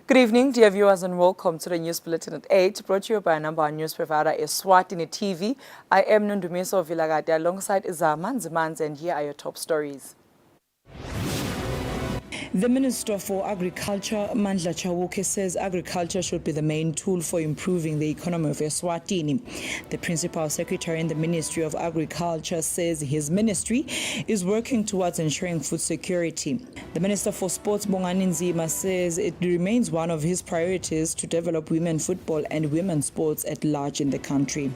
Good evening, dear viewers, and welcome to the News Bulletin at 8, brought to you by number one news provider Eswatini TV. I am Nundumiso Vilagade alongside Izaman Zimans, and here are your top stories. The Minister for Agriculture, Mandla Chauke, says agriculture should be the main tool for improving the economy of Eswatini. The Principal Secretary in the Ministry of Agriculture says his ministry is working towards ensuring food security. The Minister for Sports, Bongani Nzima, says it remains one of his priorities to develop women football and women's sports at large in the country.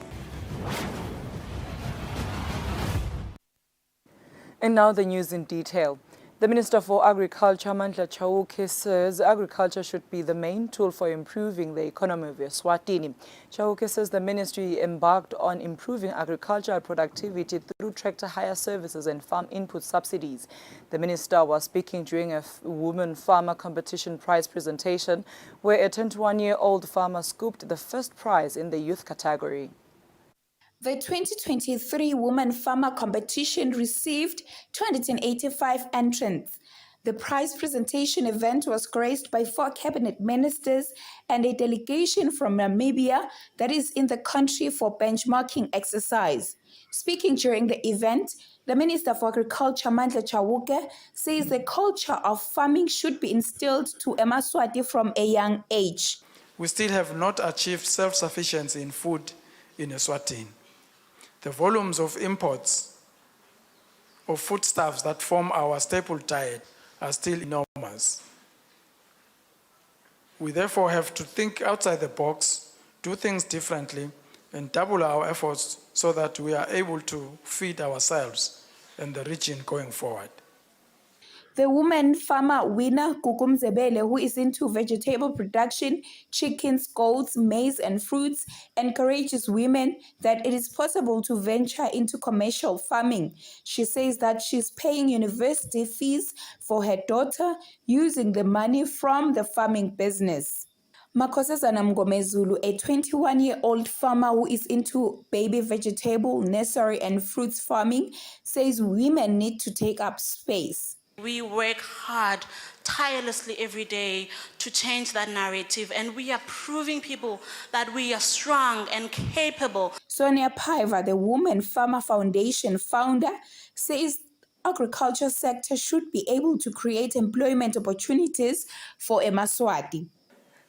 And now the news in detail. The Minister for Agriculture, Mandla Chauke, says agriculture should be the main tool for improving the economy of Eswatini. Chauke says the ministry embarked on improving agricultural productivity through tractor hire services and farm input subsidies. The minister was speaking during a woman farmer competition prize presentation where a 21-year-old farmer scooped the first prize in the youth category. The 2023 Women Farmer Competition received 285 entrants. The prize presentation event was graced by 4 cabinet ministers and a delegation from Namibia that is in the country for benchmarking exercise. Speaking during the event, the Minister for Agriculture, Mandla Chauke, says the culture of farming should be instilled to Emaswati from a young age. We still have not achieved self-sufficiency in food in Eswatini. The volumes of imports of foodstuffs that form our staple diet are still enormous. We therefore have to think outside the box, do things differently, and double our efforts so that we are able to feed ourselves and the region going forward. The woman farmer winner, Gugu Mzebele, who is into vegetable production, chickens, goats, maize, and fruits, encourages women that it is possible to venture into commercial farming. She says that she's paying university fees for her daughter using the money from the farming business. Makosazana Mgomezulu, a 21-year-old farmer who is into baby vegetable, nursery, and fruits farming, says women need to take up space. We work hard, tirelessly every day to change that narrative, and we are proving people that we are strong and capable. Sonia Paiva, the Women Farmer Foundation founder, says agriculture sector should be able to create employment opportunities for Emaswati.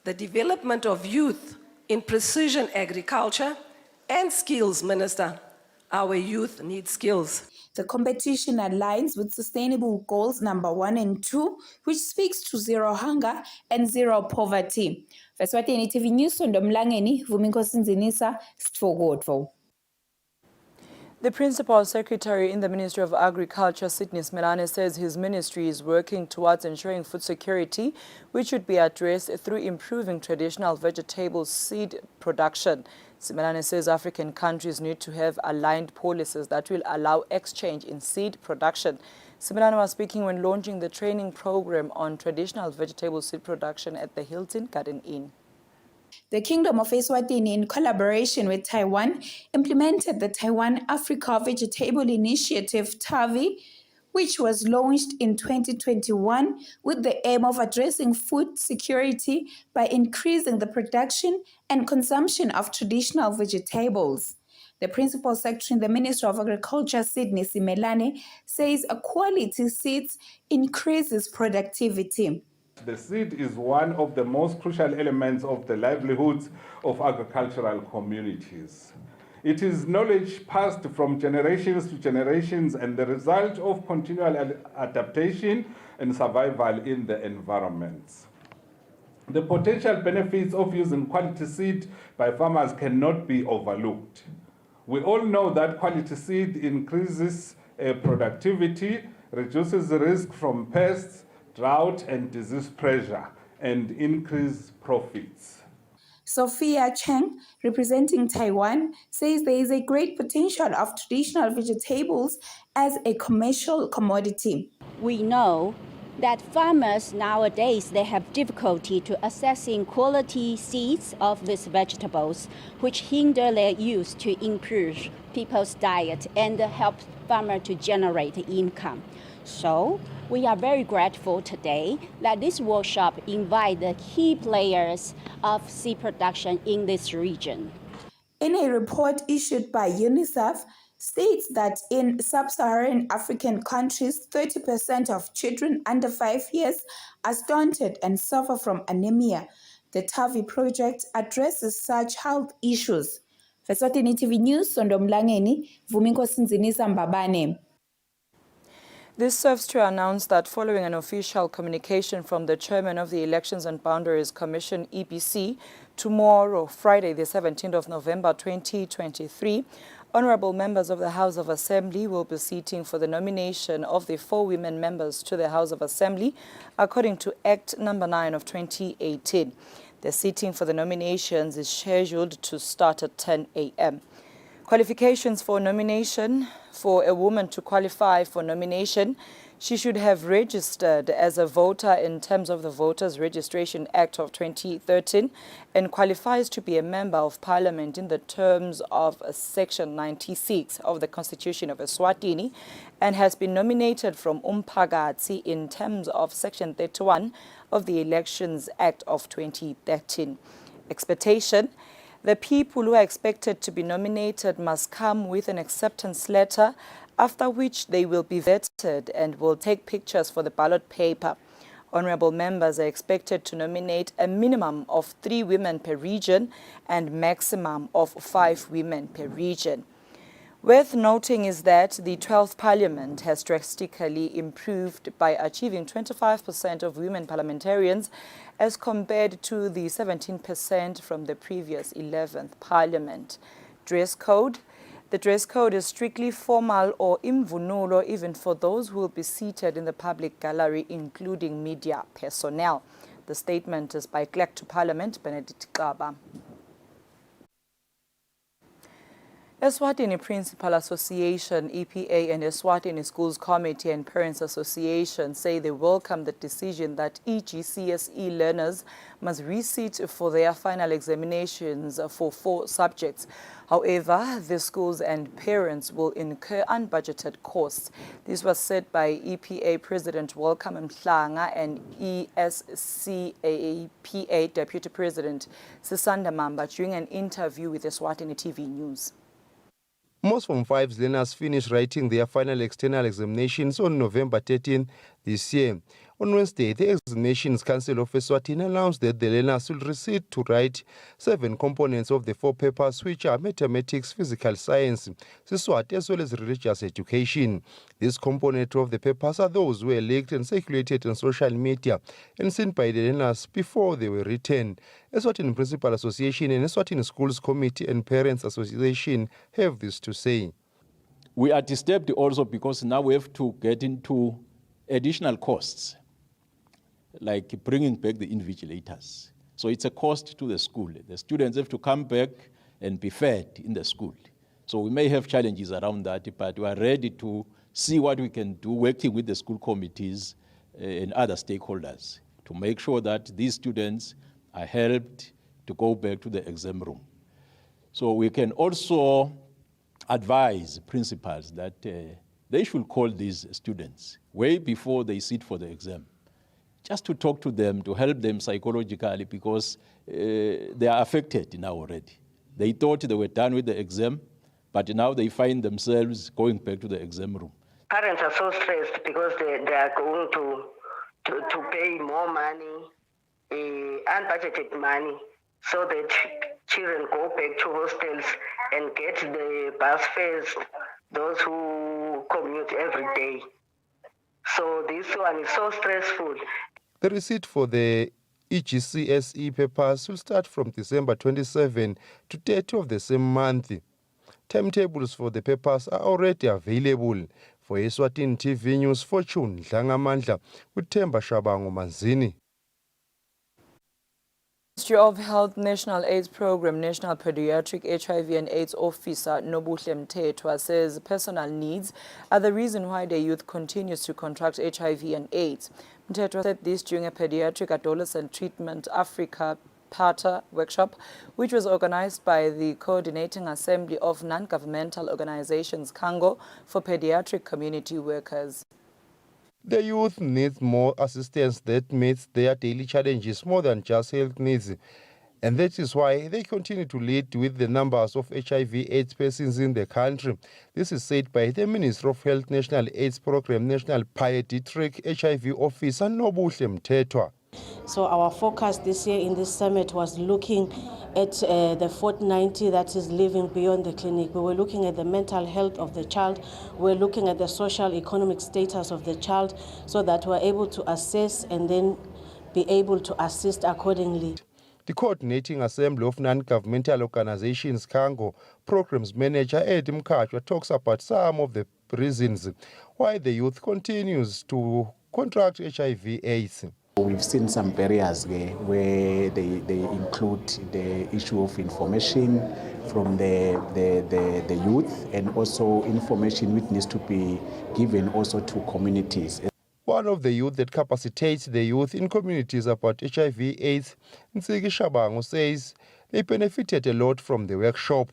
The development of youth in precision agriculture and skills, Minister. Our youth need skills. The competition aligns with Sustainable Goals number 1 and 2, which speaks to zero hunger and zero poverty. Eswatini TV News, Ndomlangeni, Vuminkosi Nzinisa, Stfogodvo. The Principal Secretary in the Ministry of Agriculture, Sydney Smelane, says his ministry is working towards ensuring food security, which should be addressed through improving traditional vegetable seed production. Smelane says African countries need to have aligned policies that will allow exchange in seed production. Smelane was speaking when launching the training program on traditional vegetable seed production at the Hilton Garden Inn. The Kingdom of Eswatini, in collaboration with Taiwan, implemented the Taiwan Africa Vegetable Initiative, TAVI, which was launched in 2021 with the aim of addressing food security by increasing the production and consumption of traditional vegetables. The Principal Secretary in the Ministry of Agriculture, Sydney Simelane, says a quality seed increases productivity. The seed is one of the most crucial elements of the livelihoods of agricultural communities. It is knowledge passed from generations to generations and the result of continual adaptation and survival in the environments. The potential benefits of using quality seed by farmers cannot be overlooked. We all know that quality seed increases productivity, reduces the risk from pests, drought and disease pressure, and increase profits. Sophia Cheng, representing Taiwan, says there is a great potential of traditional vegetables as a commercial commodity. We know that farmers nowadays, they have difficulty to accessing quality seeds of these vegetables, which hinder their use to improve people's diet and help farmers to generate income. So we are very grateful today that this workshop invite the key players of seed production in this region. In a report issued by UNICEF, states that in sub-Saharan African countries, 30% of children under 5 years are stunted and suffer from anemia. The TAVI project addresses such health issues. Eswatini TV News, Sondomlangeni, Vuminkosi Nzinisa Mbabane. This serves to announce that following an official communication from the chairman of the Elections and Boundaries Commission, EBC, tomorrow, Friday, the 17th of November 2023, honorable members of the House of Assembly will be seating for the nomination of the 4 women members to the House of Assembly, according to Act Number 9 of 2018. The seating for the nominations is scheduled to start at 10 a.m. Qualifications for nomination. For a woman to qualify for nomination, she should have registered as a voter in terms of the Voters Registration Act of 2013 and qualifies to be a member of parliament in the terms of Section 96 of the Constitution of Eswatini and has been nominated from Umphakathi in terms of Section 31 of the Elections Act of 2013. Expectation. The people who are expected to be nominated must come with an acceptance letter, after which they will be vetted and will take pictures for the ballot paper. Honorable members are expected to nominate a minimum of 3 women per region and maximum of 5 women per region. Worth noting is that the 12th Parliament has drastically improved by achieving 25% of women parliamentarians as compared to the 17% from the previous 11th Parliament. Dress code. The dress code is strictly formal or imvunulo even for those who will be seated in the public gallery, including media personnel. The statement is by Clerk to Parliament, Benedict Kaba. Eswatini Principal Association, EPA, and Eswatini Schools Committee and Parents Association say they welcome the decision that EGXS learners must resit for their final examinations for 4 subjects. However, the schools and parents will incur unbudgeted costs. This was said by EPA President Welcome Mhlanga and ESCAPA Deputy President Sisanda Mamba during an interview with Eswatini TV News. Most Form 5 learners finish writing their final external examinations on November 13 this year. On Wednesday, the Examinations Council of Eswatini announced that the learners will receive to write 7 components of the 4 papers, which are mathematics, physical science, Siswati, as well as religious education. These components of the papers are those who were leaked and circulated on social media and seen by the learners before they were written. Eswatini Principal Association and Eswatini Schools Committee and Parents Association have this to say. We are disturbed also because now we have to get into additional costs, like bringing back the invigilators. So it's a cost to the school. The students have to come back and be fed in the school. So we may have challenges around that, but we are ready to see what we can do, working with the school committees and other stakeholders to make sure that these students are helped to go back to the exam room. So we can also advise principals that they should call these students way before they sit for the exam, just to talk to them, to help them psychologically, because they are affected now already. They thought they were done with the exam, but now they find themselves going back to the exam room. Parents are so stressed because they are going to pay more money, unbudgeted money, so that children go back to hostels and get the bus fares, those who commute every day. So this one is so stressful. The receipt for the EGXS papers will start from December 27 to 30 of the same month. Timetables for the papers are already available. For Eswatini TV News, Fortune Dlangamandla with Themba Shabango Manzini. Ministry of Health National AIDS Program National Pediatric HIV and AIDS Officer Nobuhle Mthethwa says personal needs are the reason why the youth continues to contract HIV and AIDS. Mthethwa said this during a pediatric adolescent treatment Africa PATA workshop, which was organized by the Coordinating Assembly of Non-Governmental Organizations, CANGO, for pediatric community workers. The youth needs more assistance that meets their daily challenges more than just health needs. And that is why they continue to lead with the numbers of HIV/AIDS persons in the country. This is said by the Minister of Health National AIDS Program National Pediatric HIV Officer Nobuhle Mthethwa. So our focus this year in this summit was looking at the 490 that is living beyond the clinic. We were looking at the mental health of the child. We're looking at the social economic status of the child so that we're able to assess and then be able to assist accordingly. The Coordinating Assembly of Non-Governmental Organizations, CANGO, Programs Manager Ed Mkachwa talks about some of the reasons why the youth continues to contract HIV/AIDS. We've seen some barriers where they include the issue of information from the youth and also information which needs to be given also to communities. One of the youth that capacitates the youth in communities about HIV/AIDS, Nsiki Shabango, says they benefited a lot from the workshop.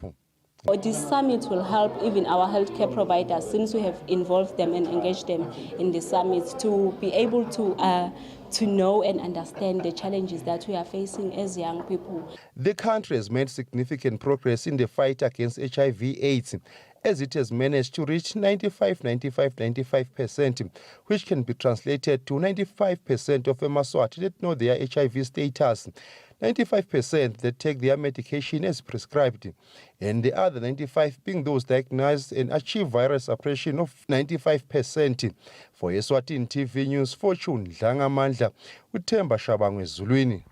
This summit will help even our healthcare providers, since we have involved them and engaged them in the summit, to be able to know and understand the challenges that we are facing as young people. The country has made significant progress in the fight against HIV/AIDS, as it has managed to reach 95%, which can be translated to 95% of Eswatini that know their HIV status, 95% that take their medication as prescribed, and the other 95% being those diagnosed and achieve virus suppression of 95%. For Eswatini TV News, Fortune Dlangamandla, Uthemba Shabango Ezulwini.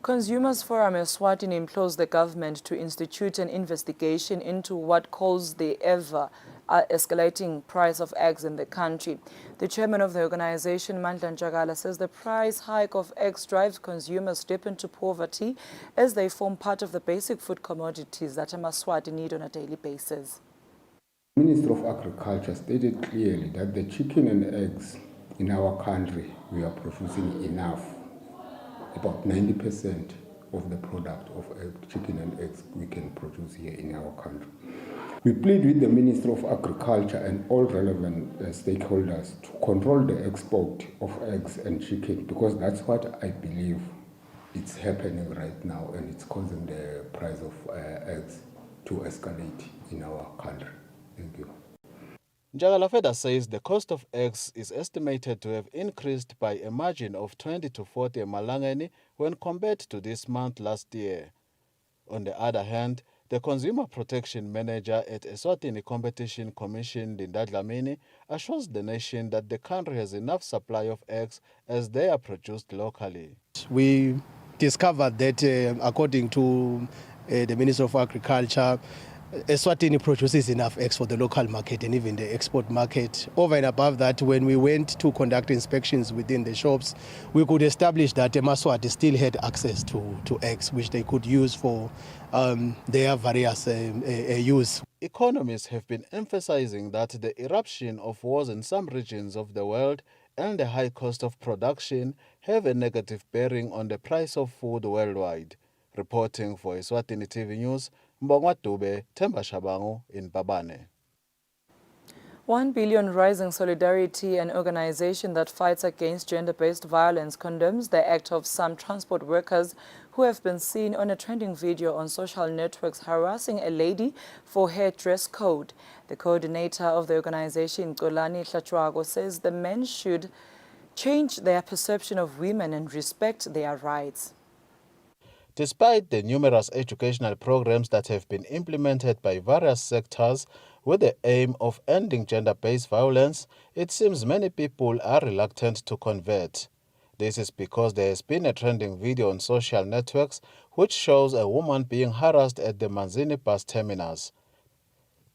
Consumers Forum Eswatini implores the government to institute an investigation into what caused the ever-escalating price of eggs in the country. The chairman of the organization, Mandla Njagala, says the price hike of eggs drives consumers deep into poverty as they form part of the basic food commodities that Eswatini need on a daily basis. The Minister of Agriculture stated clearly that the chicken and eggs in our country, we are producing enough. About 90% of the product of chicken and eggs we can produce here in our country. We plead with the Minister of Agriculture and all relevant stakeholders to control the export of eggs and chicken, because that's what I believe it's happening right now, and it's causing the price of eggs to escalate in our country. Thank you. Njagala further says the cost of eggs is estimated to have increased by a margin of 20 to 40 emalangeni when compared to this month last year. On the other hand, the Consumer Protection Manager at Eswatini Competition Commission, Linda Dlamini, assures the nation that the country has enough supply of eggs as they are produced locally. We discovered that according to the Minister of Agriculture, Eswatini produces enough eggs for the local market and even the export market. Over and above that, when we went to conduct inspections within the shops, we could establish that Eswatini still had access to eggs, which they could use for their various use. Economists have been emphasizing that the eruption of wars in some regions of the world and the high cost of production have a negative bearing on the price of food worldwide. Reporting for Eswatini TV News, Mbongwa Dube, Themba Shabango in Babane. 1 Billion Rising Solidarity, an organization that fights against gender-based violence, condemns the act of some transport workers who have been seen on a trending video on social networks harassing a lady for her dress code. The coordinator of the organization, Xolani Tlhatshwago, says the men should change their perception of women and respect their rights. Despite the numerous educational programs that have been implemented by various sectors with the aim of ending gender-based violence, it seems many people are reluctant to convert. This is because there has been a trending video on social networks which shows a woman being harassed at the Manzini bus terminus.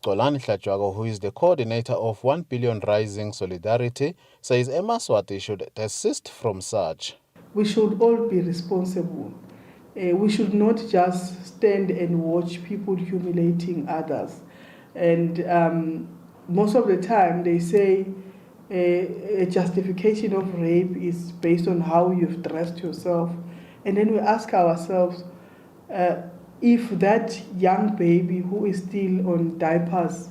Xolani Tlhatshwago, who is the coordinator of 1 Billion Rising Solidarity, says Eswatini should desist from such. We should all be responsible. We should not just stand and watch people humiliating others. And most of the time they say a justification of rape is based on how you've dressed yourself. And then we ask ourselves, if that young baby who is still on diapers,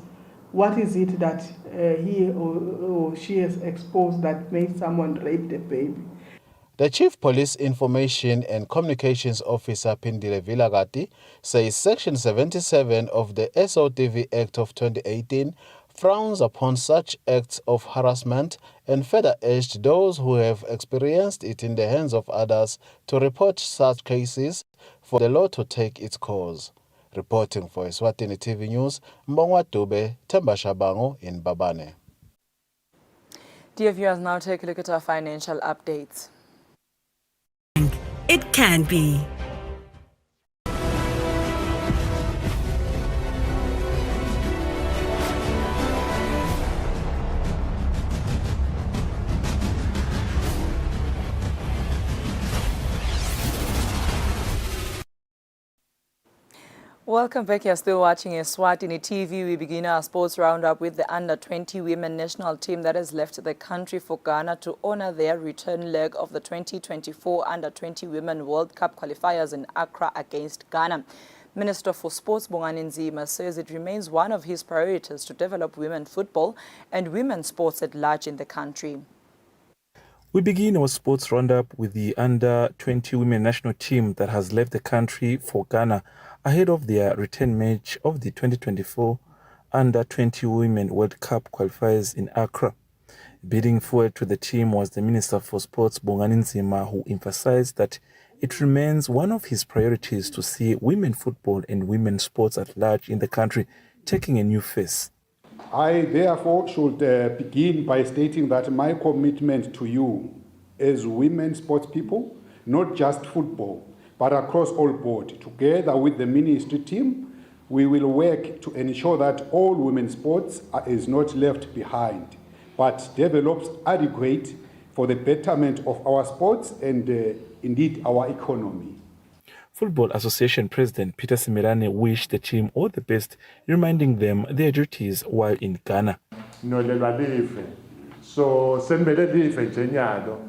what is it that he or she has exposed that made someone rape the baby? The Chief Police Information and Communications Officer Pindile Vilagati says Section 77 of the SOTV Act of 2018 frowns upon such acts of harassment and further urged those who have experienced it in the hands of others to report such cases for the law to take its course. Reporting for Eswatini TV News, Mbongwa Dube, Themba Shabango in Babane. Dear viewers, now take a look at our financial updates. It can be. Welcome back. You're still watching Eswatini TV. We begin our sports roundup with the under-20 women national team that has left the country for Ghana to honor their return leg of the 2024 under-20 Women World Cup qualifiers in Accra against Ghana. Minister for Sports Bongani Nzima says it remains one of his priorities to develop women football and women's sports at large in the country. We begin our sports roundup with the under-20 women national team that has left the country for Ghana ahead of their return match of the 2024 under-20 Women World Cup qualifiers in Accra. Bidding forward to the team was the Minister for Sports Bongani Nzima, who emphasized that it remains one of his priorities to see women football and women's sports at large in the country taking a new face. I therefore should begin by stating that my commitment to you as women sports people, not just football, but across all board, together with the ministry team, we will work to ensure that all women's sports is not left behind, but develops adequate for the betterment of our sports and indeed our economy. Football Association President Peter Simirane wished the team all the best, reminding them their duties while in Ghana. So senbele live njenyalo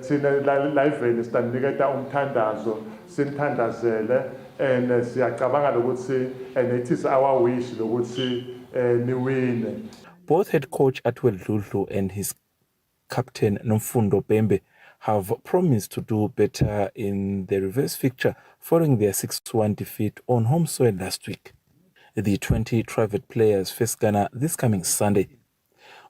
sina live standiketa umthandazo sinthandazele and siyacabanga ukuthi and it is our wish ukuthi niwine. Both head coach Atwell Dludlu and his captain Nomfundo Bembe have promised to do better in the reverse fixture following their 6-1 defeat on home soil last week. The 20 private players face Ghana this coming Sunday.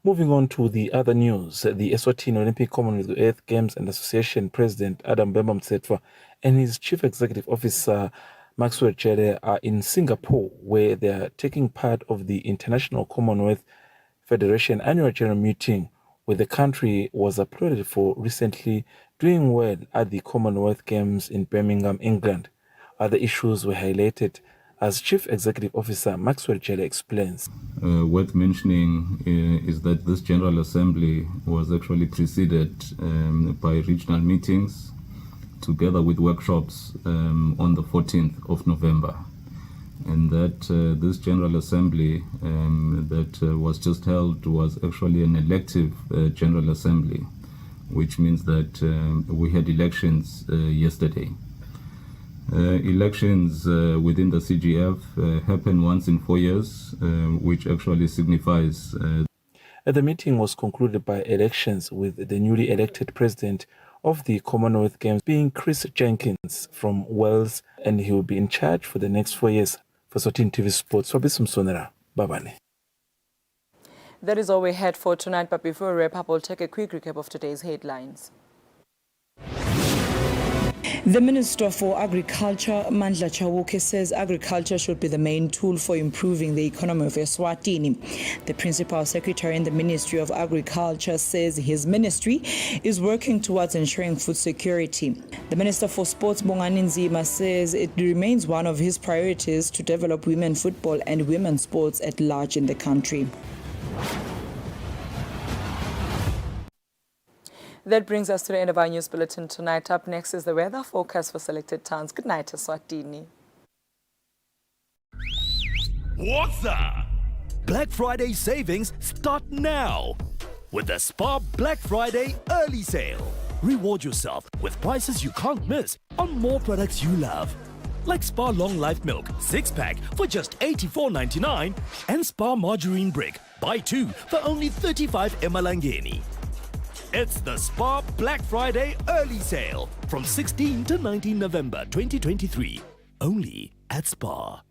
Moving on to the other news, the Eswatini Olympic Commonwealth Earth Games and Association President Adam Bemba Mtsetwa and his Chief Executive Officer Maxwell Jere are in Singapore, where they are taking part of the International Commonwealth Federation Annual General Meeting, where the country was applauded for recently doing well at the Commonwealth Games in Birmingham, England. Other issues were highlighted, as Chief Executive Officer Maxwell Jere explains. Worth mentioning is that this General Assembly was actually preceded by regional meetings together with workshops on the 14th of November. And that this General Assembly that was just held was actually an elective General Assembly, which means that we had elections yesterday. Elections within the CGF happen once in 4 years, which actually signifies... The meeting was concluded by elections, with the newly elected president of the Commonwealth Games being Chris Jenkins from Wales, and he will be in charge for the next 4 years. For Eswatini TV Sports, Wabisum Sonera, Babane. That is all we had for tonight, but before we wrap up, we'll take a quick recap of today's headlines. The Minister for Agriculture, Mandla Chauke, says agriculture should be the main tool for improving the economy of Eswatini. The Principal Secretary in the Ministry of Agriculture says his ministry is working towards ensuring food security. The Minister for Sports, Bongani Nzima, says it remains one of his priorities to develop women football and women's sports at large in the country. That brings us to the end of our news bulletin tonight. Up next is the weather forecast for selected towns. Good night, Eswatini. What's up? Black Friday savings start now. with the Spar Black Friday early sale. Reward yourself with prices you can't miss on more products you love. Like Spar Long Life Milk 6-pack for just $84.99 and Spar Margarine Brick, buy 2 for only 35 emalangeni. It's the Spar Black Friday early sale from 16 to 19 November 2023, only at Spar.